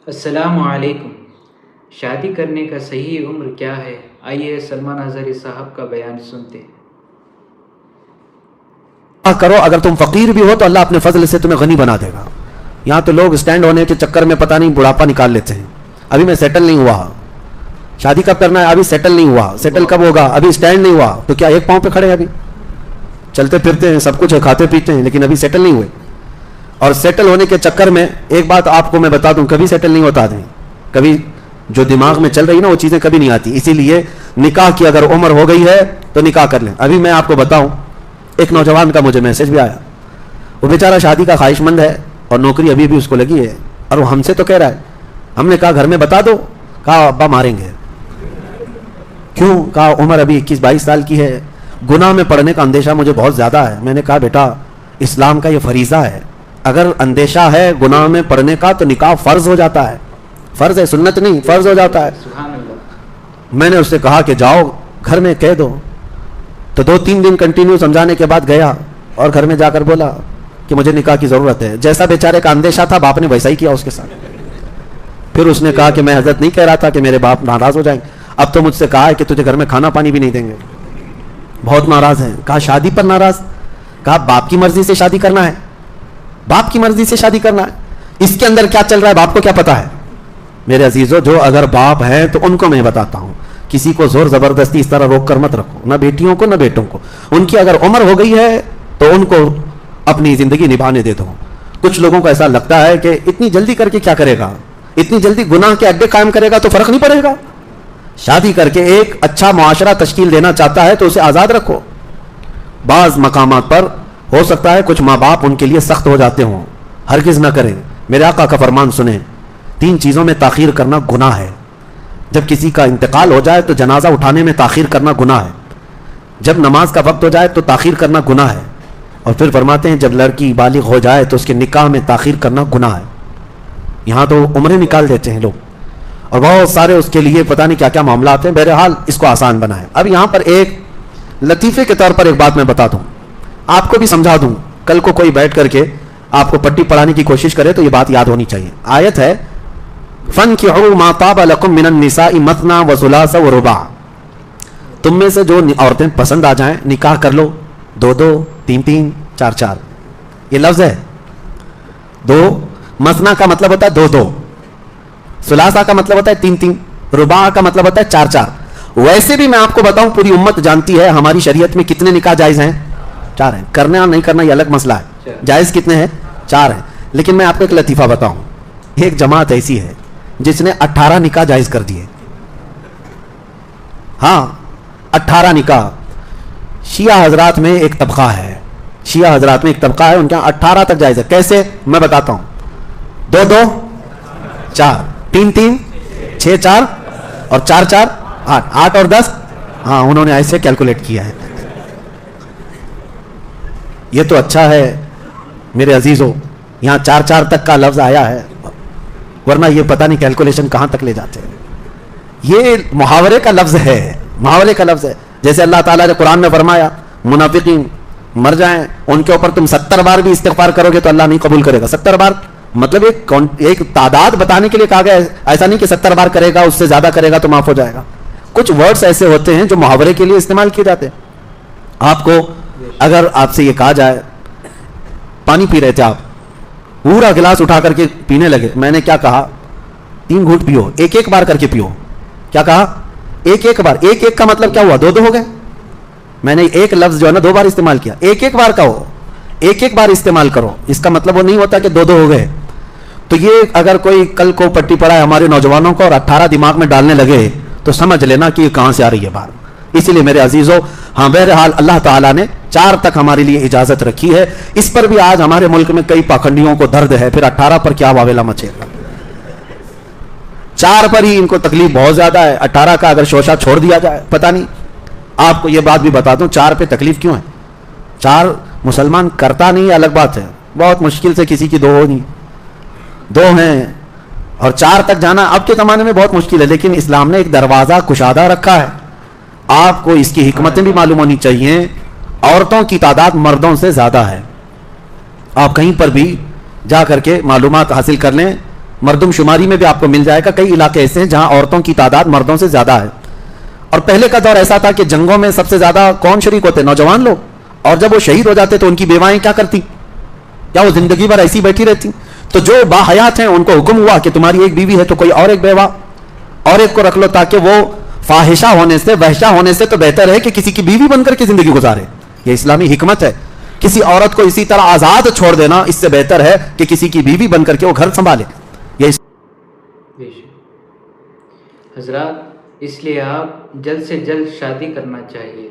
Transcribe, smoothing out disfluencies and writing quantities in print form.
السلام علیکم۔ شادی کرنے کا صحیح عمر کیا ہے؟ آئیے سلمان اظہری صاحب کا بیان سنتے ہیں۔ کرو، اگر تم فقیر بھی ہو تو اللہ اپنے فضل سے تمہیں غنی بنا دے گا۔ یہاں تو لوگ سٹینڈ ہونے کے چکر میں پتہ نہیں بڑھاپا نکال لیتے ہیں۔ ابھی میں سیٹل نہیں ہوا، شادی کب کرنا ہے؟ ابھی سیٹل نہیں ہوا، سیٹل کب ہوگا؟ ابھی سٹینڈ نہیں ہوا، تو کیا ایک پاؤں پہ کھڑے ہیں؟ ابھی چلتے پھرتے ہیں، سب کچھ ہے، کھاتے پیتے ہیں، لیکن ابھی سیٹل نہیں ہوئے۔ اور سیٹل ہونے کے چکر میں ایک بات آپ کو میں بتا دوں، کبھی سیٹل نہیں ہوتا آدمی، کبھی جو دماغ میں چل رہی نا وہ چیزیں کبھی نہیں آتی۔ اسی لیے نکاح کی اگر عمر ہو گئی ہے تو نکاح کر لیں۔ ابھی میں آپ کو بتاؤں، ایک نوجوان کا مجھے میسج بھی آیا، وہ بیچارہ شادی کا خواہش مند ہے اور نوکری ابھی بھی اس کو لگی ہے، اور وہ ہم سے تو کہہ رہا ہے، ہم نے کہا گھر میں بتا دو، کہا ابا ماریں گے۔ کیوں؟ کہا عمر ابھی 21-22 سال کی ہے، گناہ میں پڑنے کا اندیشہ مجھے بہت زیادہ ہے۔ میں نے کہا بیٹا اسلام کا یہ فریضہ ہے، اگر اندیشہ ہے گناہ میں پڑنے کا تو نکاح فرض ہو جاتا ہے، فرض ہے، سنت نہیں، فرض ہو جاتا ہے۔ سبحان اللہ۔ میں نے اس سے کہا کہ جاؤ گھر میں کہہ دو، تو 2-3 دن کنٹینیو سمجھانے کے بعد گیا اور گھر میں جا کر بولا کہ مجھے نکاح کی ضرورت ہے۔ جیسا بیچارے کا اندیشہ تھا باپ نے ویسا ہی کیا اس کے ساتھ۔ پھر اس نے کہا کہ میں حضرت نہیں کہہ رہا تھا کہ میرے باپ ناراض ہو جائیں، اب تو مجھ سے کہا ہے کہ تجھے گھر میں کھانا پانی بھی نہیں دیں گے، بہت ناراض ہیں۔ کہا شادی پر ناراض؟ کہا باپ کی مرضی سے شادی کرنا ہے، باپ کی مرضی سے شادی کرنا ہے، اس کے اندر کیا چل رہا ہے باپ کو کیا پتا ہے؟ میرے عزیزو، جو اگر باپ ہیں تو ان کو میں بتاتا ہوں، کسی کو زور زبردستی اس طرح روک کر مت رکھو، نہ بیٹیوں کو نہ بیٹوں کو۔ ان کی اگر عمر ہو گئی ہے تو ان کو اپنی زندگی نبھانے دے دو۔ کچھ لوگوں کو ایسا لگتا ہے کہ اتنی جلدی کر کے کیا کرے گا، اتنی جلدی گناہ کے اڈے قائم کرے گا تو فرق نہیں پڑے گا۔ شادی کر کے ایک اچھا معاشرہ تشکیل دینا چاہتا ہے تو اسے آزاد رکھو۔ بعض مقامات پر ہو سکتا ہے کچھ ماں باپ ان کے لیے سخت ہو جاتے ہوں، ہرگز نہ کریں۔ میرے آقا کا فرمان سنیں، 3 چیزوں میں تاخیر کرنا گناہ ہے۔ جب کسی کا انتقال ہو جائے تو جنازہ اٹھانے میں تاخیر کرنا گناہ ہے، جب نماز کا وقت ہو جائے تو تاخیر کرنا گناہ ہے، اور پھر فرماتے ہیں جب لڑکی بالغ ہو جائے تو اس کے نکاح میں تاخیر کرنا گناہ ہے۔ یہاں تو عمریں نکال دیتے ہیں لوگ، اور بہت سارے اس کے لیے پتہ نہیں کیا کیا معاملات ہیں۔ بہرحال اس کو آسان بنائیں۔ اب یہاں پر ایک لطیفے کے طور پر ایک بات میں بتا دوں، آپ کو بھی سمجھا دوں، کل کو کوئی بیٹھ کر کے آپ کو پٹی پڑھانے کی کوشش کرے تو یہ بات یاد ہونی چاہیے۔ آیت ہے فَانْكِحُوا مَا طَابَ لَكُم مِّنَ النِّسَاءِ مَثْنَىٰ وَثُلَاثَ وَرُبَاعَ، تم میں سے جو عورتیں پسند آ جائیں نکاح کر لو، 2-2 3-3 4-4۔ یہ لفظ ہے، 2 مثنا کا مطلب ہوتا ہے 2-2، ثلاثہ کا مطلب ہوتا ہے 3-3، رباع کا مطلب ہوتا ہے 4-4۔ ویسے بھی میں آپ کو بتاؤں پوری امت جانتی ہے ہماری شریعت میں کتنے نکاح جائز ہیں؟ 4 ہیں۔ کرنا اور نہیں کرنا یہ الگ مسئلہ ہے، جائز کتنے ہیں؟ 4 ہیں۔ لیکن میں آپ کو ایک لطیفہ بتاؤں، ایک جماعت ایسی ہے جس نے 18 نکاح جائز کر دیے۔ ہاں 18 نکاح۔ شیعہ حضرات میں ایک طبقہ ہے، شیعہ حضرات میں ایک طبقہ ہے، ان کے 18 تک جائز ہے۔ کیسے؟ میں بتاتا ہوں، 2-2 4، 3-3 6-4 اور 4-4 8، 8 اور 10، ہاں انہوں نے ایسے کیلکولیٹ کیا ہے۔ یہ تو اچھا ہے میرے عزیزو، یہاں 4-4 تک کا لفظ آیا ہے، ورنہ یہ پتہ نہیں کیلکولیشن کہاں تک لے جاتے ہیں۔ یہ محاورے کا لفظ ہے، محاورے کا لفظ ہے۔ جیسے اللہ تعالیٰ نے قرآن میں فرمایا منافقین مر جائیں ان کے اوپر تم 70 بار بھی استغفار کرو گے تو اللہ نہیں قبول کرے گا۔ 70 بار مطلب ایک تعداد بتانے کے لیے کہا گیا ہے، ایسا نہیں کہ 70 بار کرے گا اس سے زیادہ کرے گا تو معاف ہو جائے گا۔ کچھ ورڈز ایسے ہوتے ہیں جو محاورے کے لیے استعمال کیے جاتے ہیں۔ آپ کو اگر آپ سے یہ کہا جائے پانی پی رہے تھے آپ، پورا گلاس اٹھا کر کے پینے لگے، میں نے کیا کہا 3 گھونٹ پیو، ایک بار کر کے پیو۔ کیا کہا؟ ایک بار۔ ایک کا مطلب کیا ہوا؟ 2 ہو گئے۔ میں نے ایک لفظ جو ہے نا 2 بار استعمال کیا، ایک بار کا ہو، ایک بار استعمال کرو، اس کا مطلب وہ نہیں ہوتا کہ 2 ہو گئے۔ تو یہ اگر کوئی کل کو پٹی پڑھائے ہمارے نوجوانوں کو اور 18 دماغ میں ڈالنے لگے تو سمجھ لینا کہ یہ کہاں سے آ رہی ہے بات۔ اسی لیے میرے عزیزو، ہاں بہرحال اللہ تعالیٰ نے 4 تک ہمارے لیے اجازت رکھی ہے۔ اس پر بھی آج ہمارے ملک میں کئی پاکھنڈیوں کو درد ہے، پھر 18 پر کیا واویلا مچے گا۔ 4 پر ہی ان کو تکلیف بہت زیادہ ہے، 18 کا اگر شوشہ چھوڑ دیا جائے پتہ نہیں۔ آپ کو یہ بات بھی بتا دوں 4 پہ تکلیف کیوں ہے۔ 4 مسلمان کرتا نہیں الگ بات ہے، بہت مشکل سے کسی کی 2 ہو نہیں، 2 ہیں، اور 4 تک جانا اب کے زمانے میں بہت مشکل ہے، لیکن اسلام نے ایک دروازہ کشادہ رکھا ہے۔ آپ کو اس کی حکمتیں بھی معلوم ہونی چاہیے۔ عورتوں کی تعداد مردوں سے زیادہ ہے، آپ کہیں پر بھی جا کر کے معلومات حاصل کر لیں، مردم شماری میں بھی آپ کو مل جائے گا. کئی علاقے ایسے ہیں جہاں عورتوں کی تعداد مردوں سے زیادہ ہے. اور پہلے کا دور ایسا تھا کہ جنگوں میں سب سے زیادہ کون شریک ہوتے؟ نوجوان لوگ. اور جب وہ شہید ہو جاتے تو ان کی بیوائیں کیا کرتی؟ کیا وہ زندگی بھر ایسی بیٹھی رہتی؟ تو جو باحیات ہیں ان کو حکم ہوا کہ تمہاری ایک بیوی ہے تو کوئی اور ایک بیوہ اور ایک کو رکھ لو، تاکہ وہ فاحشہ ہونے سے، وحشہ ہونے سے تو بہتر ہے کہ کسی کی بیوی بن کر کے زندگی گزارے. یہ اسلامی حکمت ہے. کسی عورت کو اسی طرح آزاد چھوڑ دینا اس سے بہتر ہے کہ کسی کی بیوی بن کر کے وہ گھر سنبھالے. یہ بے شک. حضرات، اس لیے آپ جلد سے جلد شادی کرنا چاہیے.